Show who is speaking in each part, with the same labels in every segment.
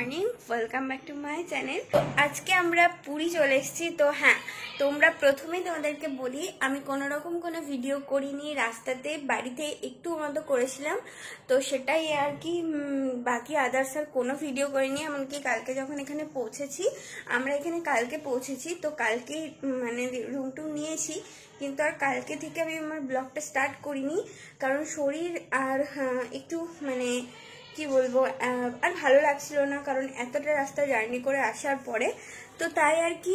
Speaker 1: Morning, welcome back to my channel. তো আজকে আমরা পুরী চলে এসেছি। তো হ্যাঁ, তোমরা প্রথমেই তোমাদেরকে বলি, আমি কোনো রকম কোনো ভিডিও করিনি, রাস্তাতে বাড়িতে একটু মতো করেছিলাম। তো সেটাই আর কি, বাকি আদার্স আর কোনো ভিডিও করিনি। এমনকি কালকে যখন এখানে পৌঁছেছি, আমরা এখানে কালকে পৌঁছেছি, তো কালকেই মানে রুম টুম নিয়েছি, কিন্তু আর কালকে থেকে আমি আমার ব্লগটা স্টার্ট করিনি, কারণ শরীর আর একটু মানে কি বলবো আর ভালো লাগছিল না, কারণ এতটা রাস্তা জার্নি করে আসার পরে। তো তাই আর কি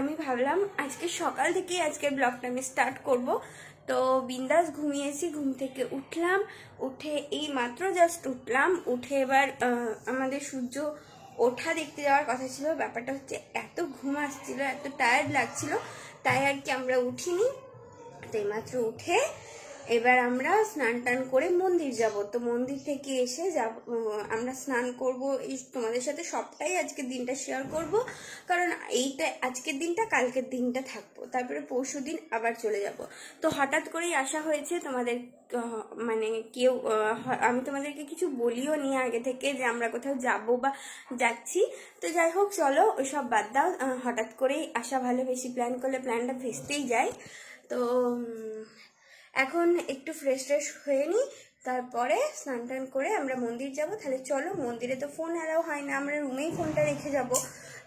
Speaker 1: আমি ভাবলাম আজকে সকাল থেকে আজকে ব্লগটা আমি স্টার্ট করব। তো বিন্দাস ঘুমিয়েছি, ঘুম থেকে উঠলাম, উঠে এই মাত্র জাস্ট উঠলাম, উঠে এবার আমাদের সূর্য ওঠা দেখতে যাওয়ার কথা ছিল। ব্যাপারটা হচ্ছে এত ঘুম আসছিল, এত টায়ার্ড লাগছিল, তাই আর কি আমরা উঠিনি। তো এই মাত্র উঠে এবার আমরা স্নান টান করে মন্দির যাব। তো মন্দির থেকে এসে যাব, আমরা স্নান করব। এই তোমাদের সাথে সবটাই আজকের দিনটা শেয়ার করব, কারণ এইটা আজকের দিনটা, কালকের দিনটা থাকবো, তারপরে পরশু দিন আবার চলে যাব। তো হঠাৎ করেই আসা হয়েছে, তোমাদের মানে কেউ আমি তোমাদেরকে কিছু বলিও নি আগে থেকে যে আমরা কোথাও যাব বা যাচ্ছি। তো যাই হোক, চলো ওইসব বাদ দাও, হঠাৎ করেই আসা ভালো, বেশি প্ল্যান করলে প্ল্যানটা ভেস্তেই যায়। তো এখন একটু ফ্রেশ হয়ে নিই, তারপরে স্নান টান করে আমরা মন্দির যাব। তাহলে চলো, মন্দিরে তো ফোন অ্যালাউ হয় না, আমরা রুমেই ফোনটা রেখে যাব।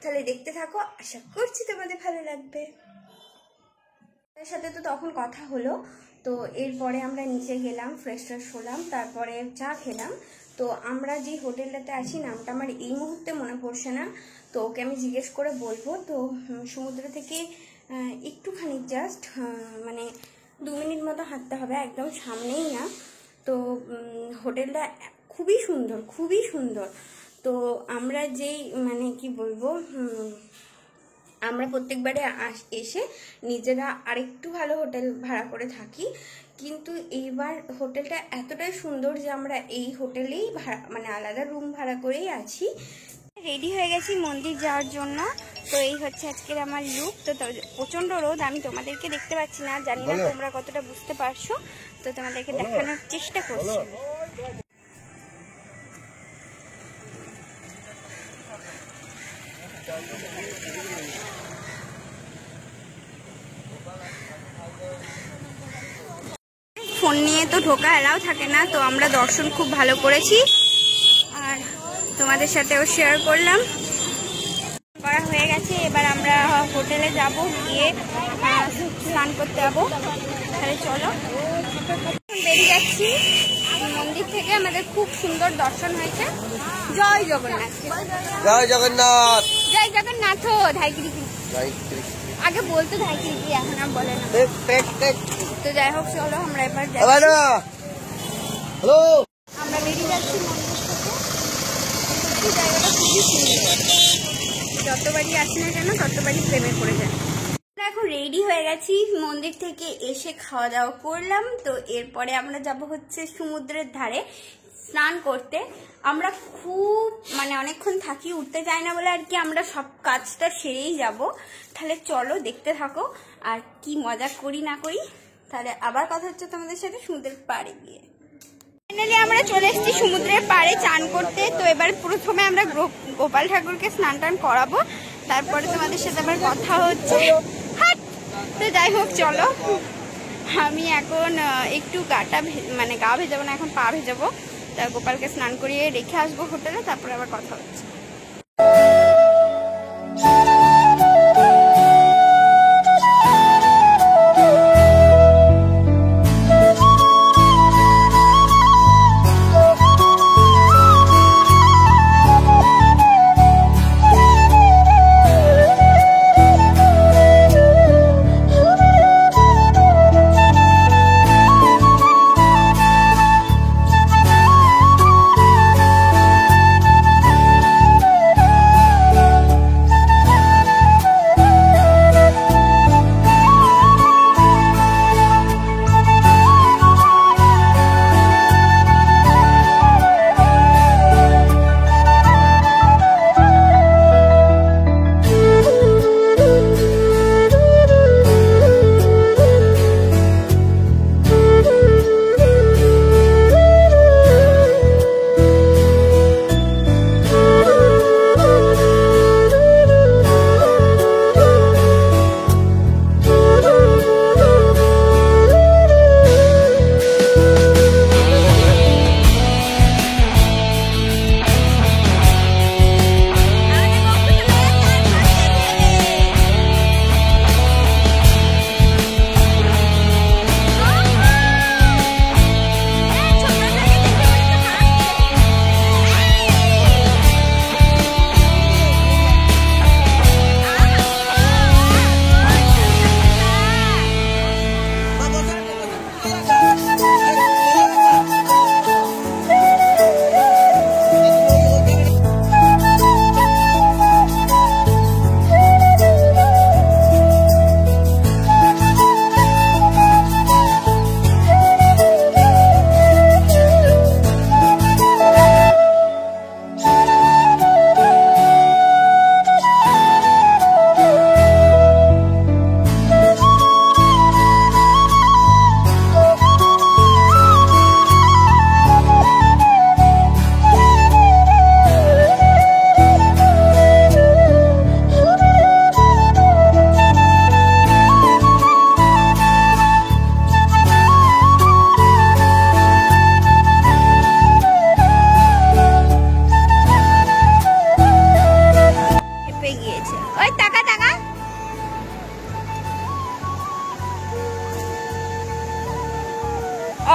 Speaker 1: তাহলে দেখতে থাকো, আশা করছি তোমাদের ভালো লাগবে। তার সাথে তো তখন কথা হলো। তো এরপরে আমরা নিচে গেলাম, ফ্রেশ হলাম, তারপরে চা খেলাম। তো আমরা যে হোটেলটাতে আছি, নামটা আমার এই মুহূর্তে মনে পড়ছে না, তো ওকে আমি জিজ্ঞেস করে বলবো। তো সমুদ্র থেকে একটুখানি জাস্ট মানে 2 মিনিট মতো হাঁটতে হবে, একদম সামনেই না। তো হোটেলটা খুবই সুন্দর, খুবই সুন্দর। তো আমরা যেই মানে কি বলবো, আমরা প্রত্যেকবারে এসে নিজেরা আরেকটু ভালো হোটেল ভাড়া করে থাকি, কিন্তু এইবার হোটেলটা এতটাই সুন্দর যে আমরা এই হোটেলেই ভাড়া মানে আলাদা রুম ভাড়া করেই আছি। রেডি হয়ে গেছি মন্দির যাওয়ার জন্য। তো এই হচ্ছে আজকের আমার লুক। তো প্রচন্ড রোদ, আমি তোমাদেরকে দেখতে পাচ্ছি না, জানি না তোমরা কতটা বুঝতে পারছো, তো তোমাদেরকে দেখানোর চেষ্টা করছি। ফোন নিয়ে তো ঢোকা এলাও থাকে না, তো আমরা দর্শন খুব ভালো করেছি আর তোমাদের সাথেও শেয়ার করলাম। করা হয়ে গেছে, এবার আমরা হোটেলে যাব, গিয়ে স্নান করতে যাবো। তাহলে চলো, বেরিয়ে যাচ্ছি মন্দির থেকে। আমাদের খুব সুন্দর দর্শন হয়েছে। জয় জগন্নাথ,
Speaker 2: জয় জগন্নাথ,
Speaker 1: জয় জগন্নাথ। ধাইগিরি আগে বলতো, ধাইগিরি এখন আর বলে না। তো যাই হোক, চলো আমরা এবার আমরা বেরিয়ে যাচ্ছি মন্দির থেকে। জায়গাটা খুবই সুন্দর, যতবারই আসি না কেন ততবারই প্রেমে পড়ে যায়। এখন রেডি হয়ে গেছি, মন্দির থেকে এসে খাওয়া দাওয়া করলাম। তো এরপরে আমরা যাব হচ্ছে সমুদ্রের ধারে স্নান করতে। আমরা খুব মানে অনেকক্ষণ থাকি, উঠতে চাই না বলে আর কি আমরা সব কাজটা সেরেই যাব। তাহলে চলো দেখতে থাকো আর কি মজা করি না করি। তাহলে আবার কথা হচ্ছে তোমাদের সাথে সমুদ্রের পাড়ে গিয়ে। ফাইনালি আমরা চলে এসেছি সমুদ্রের পাড়ে চান করতে। তো এবার প্রথমে আমরা গোপাল ঠাকুরকে স্নান টান করাবো, তারপরে তোমাদের সাথে আবার কথা হচ্ছে। তো যাই হোক, চলো, আমি এখন একটু মানে গা ভেজাবো না, এখন পা ভেজাবো। তা গোপালকে স্নান করিয়ে রেখে আসবো হোটেলে, তারপরে আবার কথা হচ্ছে।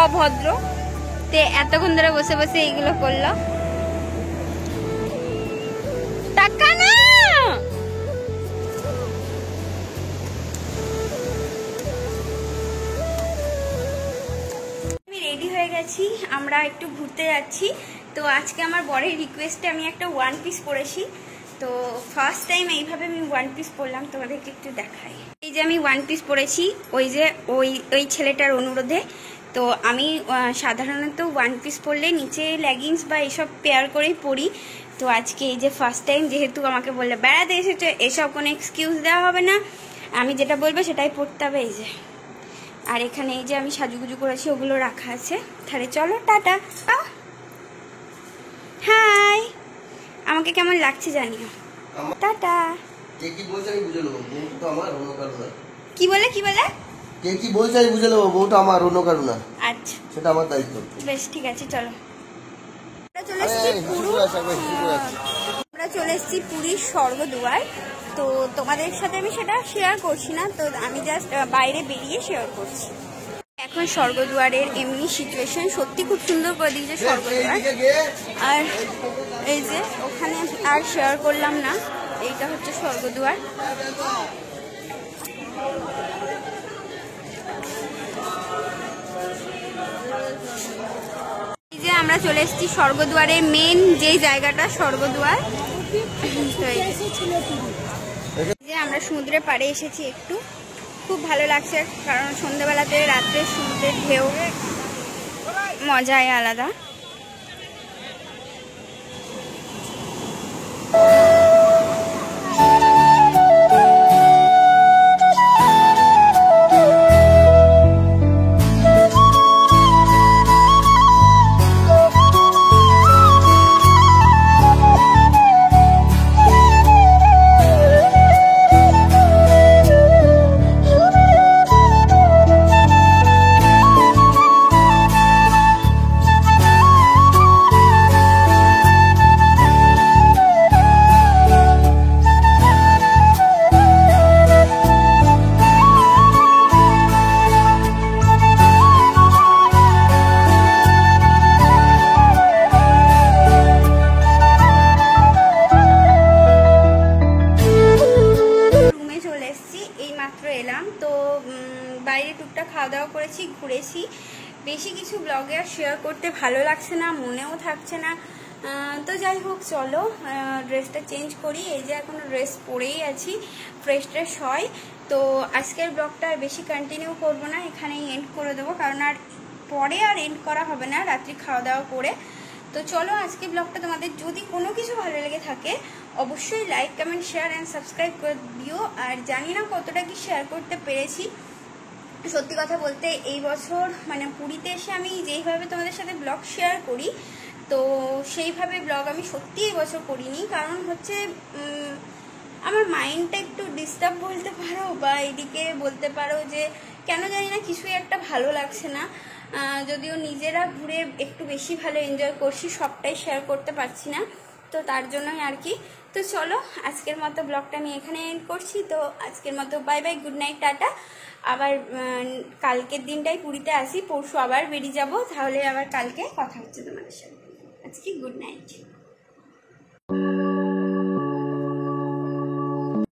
Speaker 1: অভদ্র তে এতক্ষণ ধরে বসে বসে এইগুলো করলো। টাকা না আমি রেডি হয়ে গেছি, আমরা একটু ঘুরতে যাচ্ছি। তো আজকে আমার বরের রিকোয়েস্টে আমি একটা ওয়ান পিস পরেছি। তো ফার্স্ট টাইম এইভাবে আমি ওয়ান পিস পরলাম, তোমাদেরকে একটু দেখাই। এই যে আমি ওয়ান পিস পরেছি ওই যে ওই ছেলেটার অনুরোধে। তো আমি সাধারণত ওয়ান পিস পরলে নিচে লেগিংস বা এসব পেয়ার করেই পরি। তো আজকে এই যে ফার্স্ট টাইম, যেহেতু আমাকে বললে বেড়াতে এসেছে, এসব কোনো এক্সকিউজ দেওয়া হবে না, আমি যেটা বলবো সেটাই পরতে হবে। এই যে আর এখানে এই যে আমি সাজুগুজু করেছি, ওগুলো রাখা আছে। তাহলে চলো টাটা। হাই, আমাকে কেমন লাগছে জানিও। টাটা।
Speaker 2: কে কি বলছে আমি বুঝে নেবো, বউ তো আমার অন্য কারো না।
Speaker 1: কি বলে
Speaker 2: কে কি বলছে আমি বুঝে নেবো, বউটা আমার অন্য কারো না।
Speaker 1: আচ্ছা
Speaker 2: সেটা আমার দায়িত্ব।
Speaker 1: বেশ ঠিক আছে, চলো। আমরা চলে এসেছি পুরীর স্বর্গদুয়ার। তো তোমাদের সাথে আমি সেটা শেয়ার করছি না, তো আমি জাস্ট বাইরে বেরিয়ে শেয়ার করছি। এখন স্বর্গদুয়ারের এমনি সিচুয়েশন সত্যি খুব সুন্দর করে দিয়েছে স্বর্গদুয়ার। আর এই যে ওখানে আর শেয়ার করলাম না, এইটা হচ্ছে স্বর্গদুয়ার। এই যে আমরা চলে এসেছি স্বর্গদুয়ারের মেন যেই জায়গাটা, স্বর্গদুয়ার। যে আমরা সমুদ্রের পাড়ে এসেছি, একটু খুব ভালো লাগছে, কারণ সন্ধ্যাবেলাতে রাত্রে সমুদ্রের ঢেউ মজাই আলাদা। এলাম তো বাইরে টুকটাক খাওয়া দাওয়া করেছি, ঘুরেছি। বেশি কিছু ব্লগে আর শেয়ার করতে ভালো লাগছে না, মনেও থাকছে না। তো যাই হোক, চলো ড্রেসটা চেঞ্জ করি। এই যে এখনো ড্রেস পরেই আছি, ফ্রেশ ট্রেশ হয়। তো আজকের ব্লগটা আর বেশি কন্টিনিউ করবো না, এখানেই এন্ড করে দেবো, কারণ আর পরে আর এন্ড করা হবে না রাত্রি খাওয়া দাওয়া করে। তো চলো, আজকে ব্লগটা তোমাদের যদি কোনো কিছু ভালো লেগে থাকে অবশ্যই like, comment, share and subscribe করে দিও। আর জানি না কতটা কি শেয়ার করতে পেরেছি। সত্যি কথা বলতে এই বছর মানে পুরীতে এসে আমি যেইভাবে তোমাদের সাথে ব্লগ শেয়ার করি, তো সেইভাবে ব্লগ আমি সত্যি এই বছর করিনি। কারণ হচ্ছে আমার মাইন্ডটা একটু ডিস্টার্ব বলতে পারো, বা এদিকে বলতে পারো যে কেন জানি না কিছুই একটা ভালো লাগছে না। যদিও নিজেরা ঘুরে একটু বেশি ভালো এনজয় করছি, সবটাই শেয়ার করতে পারছি না, তো তার জন্যই আর কি। তো চলো, আজকের মতো ব্লগটা আমি এখানে এন্ড করছি। তো আজকের মতো bye bye, good night, tata. আবার কালকের দিনটাই পুরীতে আসি, পরশু আবার বেরিয়ে যাব, তাহলে আবার কালকে কথা হচ্ছে তোমাদের সাথে। আজকে গুড নাইট।